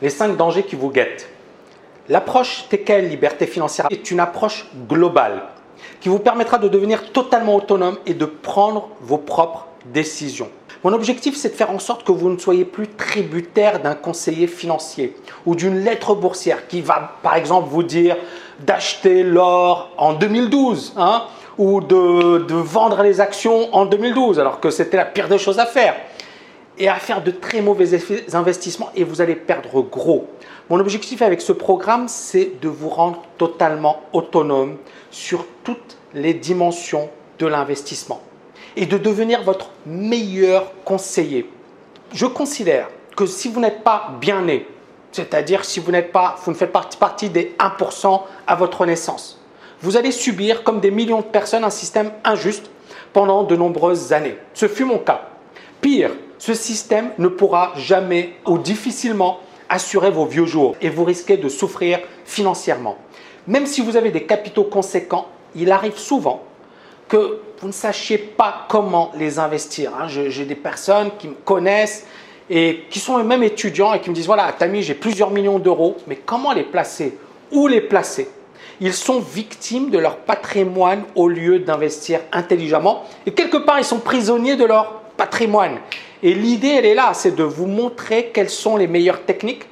les 5 dangers qui vous guettent. L'approche TKL Liberté Financière est une approche globale qui vous permettra de devenir totalement autonome et de prendre vos propres décisions. Mon objectif, c'est de faire en sorte que vous ne soyez plus tributaire d'un conseiller financier ou d'une lettre boursière qui va, par exemple, vous dire d'acheter l'or en 2012 ou de vendre les actions en 2012 alors que c'était la pire des choses à faire et à faire de très mauvais investissements et vous allez perdre gros. Mon objectif avec ce programme, c'est de vous rendre totalement autonome sur toutes les dimensions de l'investissement et de devenir votre meilleur conseiller. Je considère que si vous n'êtes pas bien né, c'est-à-dire si vous ne faites pas partie des 1% à votre naissance, vous allez subir comme des millions de personnes un système injuste pendant de nombreuses années. Ce fut mon cas. Pire, ce système ne pourra jamais ou difficilement assurer vos vieux jours et vous risquez de souffrir financièrement. Même si vous avez des capitaux conséquents, il arrive souvent que vous ne sachiez pas comment les investir. J'ai des personnes qui me connaissent et qui sont même étudiants et qui me disent « Voilà, Tammy, j'ai plusieurs millions d'euros, mais comment les placer? Où les placer ?» Ils sont victimes de leur patrimoine au lieu d'investir intelligemment et quelque part, ils sont prisonniers de leur patrimoine. Et l'idée, elle est là, c'est de vous montrer quelles sont les meilleures techniques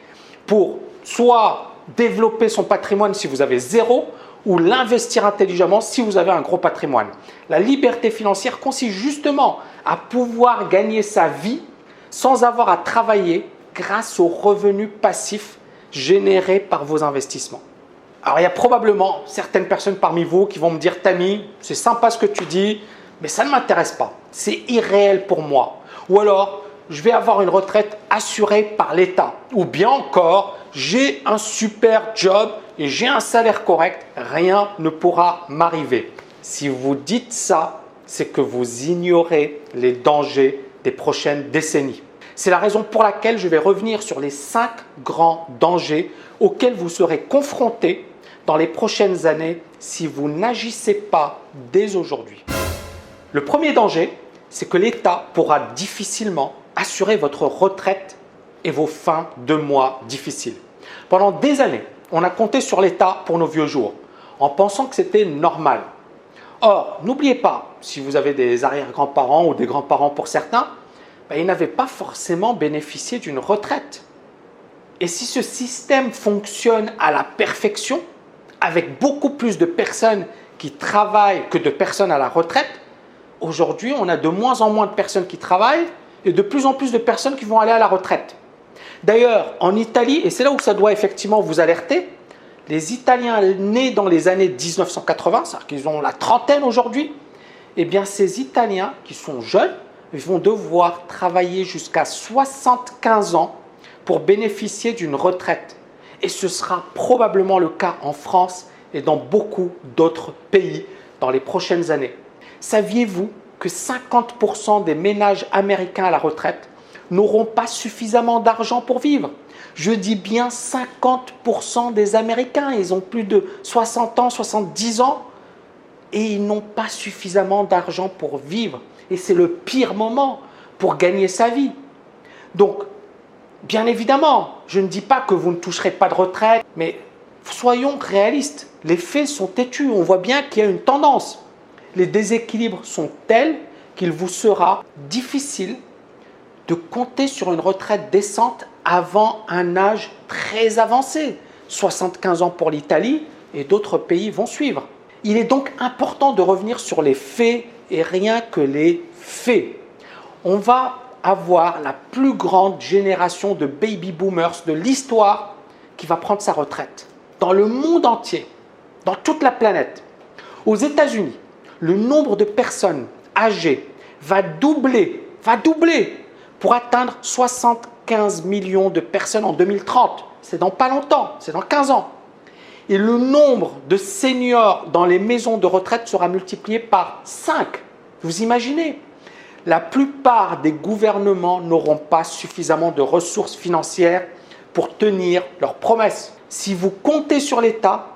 pour soit développer son patrimoine si vous avez zéro ou l'investir intelligemment si vous avez un gros patrimoine. La liberté financière consiste justement à pouvoir gagner sa vie sans avoir à travailler grâce aux revenus passifs générés par vos investissements. Alors, il y a probablement certaines personnes parmi vous qui vont me dire « Tammy, c'est sympa ce que tu dis, mais ça ne m'intéresse pas. C'est irréel pour moi. » Ou alors, je vais avoir une retraite assurée par l'État. Ou bien encore, j'ai un super job et j'ai un salaire correct, rien ne pourra m'arriver. Si vous dites ça, c'est que vous ignorez les dangers des prochaines décennies. C'est la raison pour laquelle je vais revenir sur les 5 grands dangers auxquels vous serez confrontés dans les prochaines années si vous n'agissez pas dès aujourd'hui. Le premier danger, c'est que l'État pourra difficilement assurer votre retraite et vos fins de mois difficiles. Pendant des années, on a compté sur l'État pour nos vieux jours, en pensant que c'était normal. Or, n'oubliez pas, si vous avez des arrière-grands-parents ou des grands-parents pour certains, ils n'avaient pas forcément bénéficié d'une retraite. Et si ce système fonctionne à la perfection, avec beaucoup plus de personnes qui travaillent que de personnes à la retraite, aujourd'hui, on a de moins en moins de personnes qui travaillent et de plus en plus de personnes qui vont aller à la retraite. D'ailleurs, en Italie, et c'est là où ça doit effectivement vous alerter, les Italiens nés dans les années 1980, c'est-à-dire qu'ils ont la trentaine aujourd'hui, eh bien ces Italiens qui sont jeunes, ils vont devoir travailler jusqu'à 75 ans pour bénéficier d'une retraite. Et ce sera probablement le cas en France et dans beaucoup d'autres pays dans les prochaines années. Saviez-vous que 50% des ménages américains à la retraite n'auront pas suffisamment d'argent pour vivre? Je dis bien 50% des Américains, ils ont plus de 60 ans, 70 ans et ils n'ont pas suffisamment d'argent pour vivre. Et c'est le pire moment pour gagner sa vie. Donc, bien évidemment, je ne dis pas que vous ne toucherez pas de retraite, mais soyons réalistes. Les faits sont têtus, on voit bien qu'il y a une tendance. Les déséquilibres sont tels qu'il vous sera difficile de compter sur une retraite décente avant un âge très avancé. 75 ans pour l'Italie et d'autres pays vont suivre. Il est donc important de revenir sur les faits et rien que les faits. On va avoir la plus grande génération de baby boomers de l'histoire qui va prendre sa retraite. Dans le monde entier, dans toute la planète, aux États-Unis, le nombre de personnes âgées va doubler pour atteindre 75 millions de personnes en 2030. C'est dans pas longtemps, c'est dans 15 ans. Et le nombre de seniors dans les maisons de retraite sera multiplié par 5. Vous imaginez? La plupart des gouvernements n'auront pas suffisamment de ressources financières pour tenir leurs promesses. Si vous comptez sur l'État,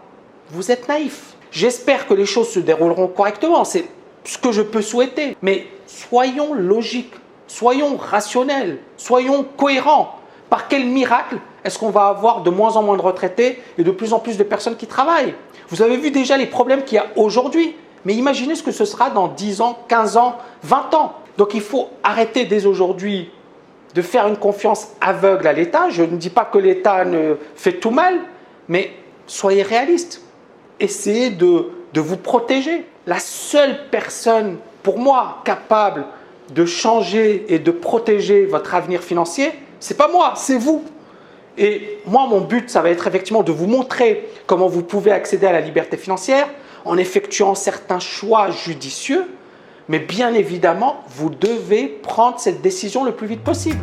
vous êtes naïf. J'espère que les choses se dérouleront correctement, c'est ce que je peux souhaiter. Mais soyons logiques, soyons rationnels, soyons cohérents. Par quel miracle est-ce qu'on va avoir de moins en moins de retraités et de plus en plus de personnes qui travaillent? Vous avez vu déjà les problèmes qu'il y a aujourd'hui. Mais imaginez ce que ce sera dans 10 ans, 15 ans, 20 ans. Donc il faut arrêter dès aujourd'hui de faire une confiance aveugle à l'État. Je ne dis pas que l'État ne fait tout mal, mais soyez réalistes. Essayez de vous protéger. La seule personne, pour moi, capable de changer et de protéger votre avenir financier, ce n'est pas moi, c'est vous. Et moi, mon but, ça va être effectivement de vous montrer comment vous pouvez accéder à la liberté financière en effectuant certains choix judicieux. Mais bien évidemment, vous devez prendre cette décision le plus vite possible.